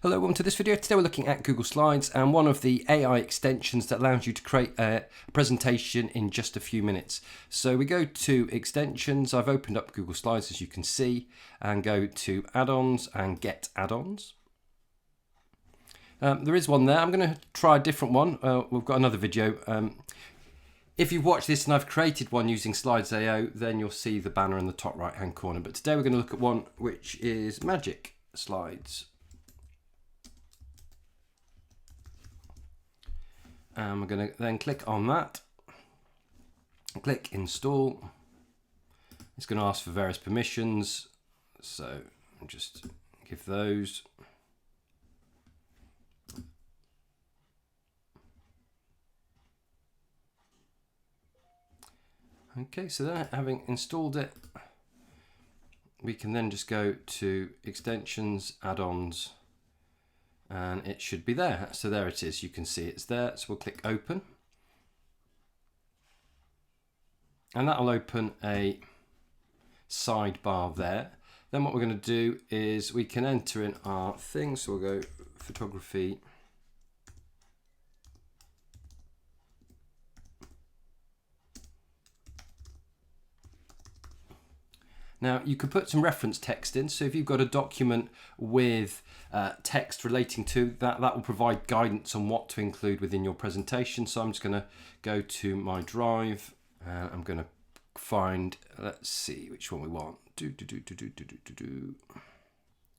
Hello, welcome to this video. Today we're looking at Google Slides and one of the AI extensions that allows you to create a presentation in just a few minutes. So we go to extensions. I've opened up Google Slides as you can see and go to add-ons and get add-ons. There is one there. I'm going to try a different one. We've got another video. If you've watched this and I've created one using Slides.io, then you'll see the banner in the top right hand corner. But today we're going to look at one which is Magic Slides. And we're going to then click on that, click install. It's going to ask for various permissions, so I'll just give those. Okay, so then having installed it, we can then just go to extensions, add-ons, and it should be there. So there it is, you can see it's there. So we'll click open. And that'll open a sidebar there. Then what we're going to do is we can enter in our thing. So we'll go photography. Now you could put some reference text in, so if you've got a document with text relating to that, that will provide guidance on what to include within your presentation. So I'm just going to go to my drive and I'm going to find, let's see which one we want.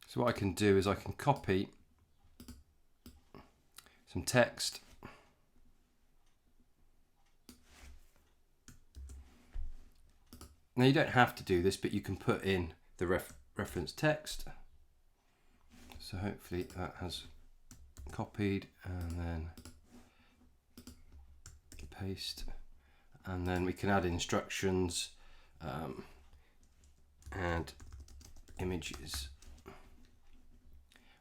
So what I can do is I can copy some text. Now you don't have to do this, but you can put in the reference text. So hopefully that has copied, and then paste, and then we can add instructions and images.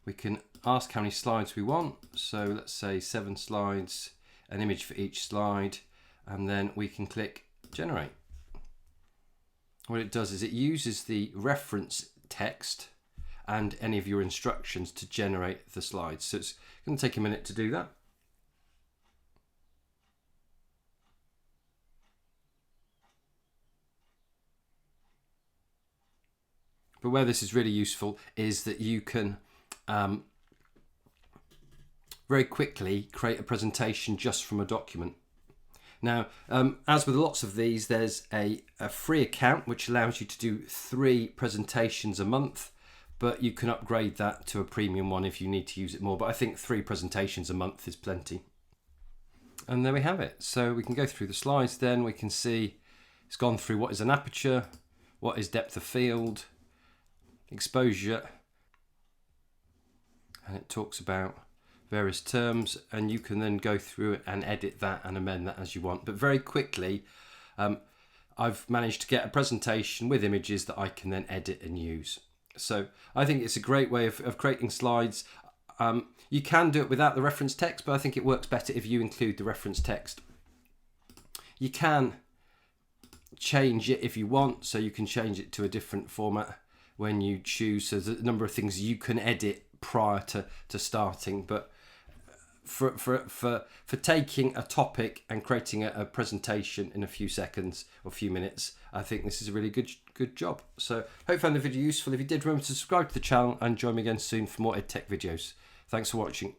We can ask how many slides we want. So let's say 7 slides, an image for each slide, and then we can click generate. What it does is it uses the reference text and any of your instructions to generate the slides. So it's going to take a minute to do that. But where this is really useful is that you can very quickly create a presentation just from a document. Now, as with lots of these, there's a free account which allows you to do 3 presentations a month, but you can upgrade that to a premium one if you need to use it more. But I think 3 presentations a month is plenty. And there we have it. So we can go through the slides then. We can see it's gone through what is an aperture, what is depth of field, exposure, and it talks about various terms, and you can then go through it and edit that and amend that as you want. But very quickly, I've managed to get a presentation with images that I can then edit and use. So I think it's a great way of creating slides. You can do it without the reference text, but I think it works better if you include the reference text. You can change it if you want, so you can change it to a different format when you choose. So there's a number of things you can edit prior to starting, but for taking a topic and creating a presentation in a few seconds or a few minutes, I think this is a really good job. So hope you found the video useful. If you did, remember to subscribe to the channel and join me again soon for more EdTech videos. Thanks for watching.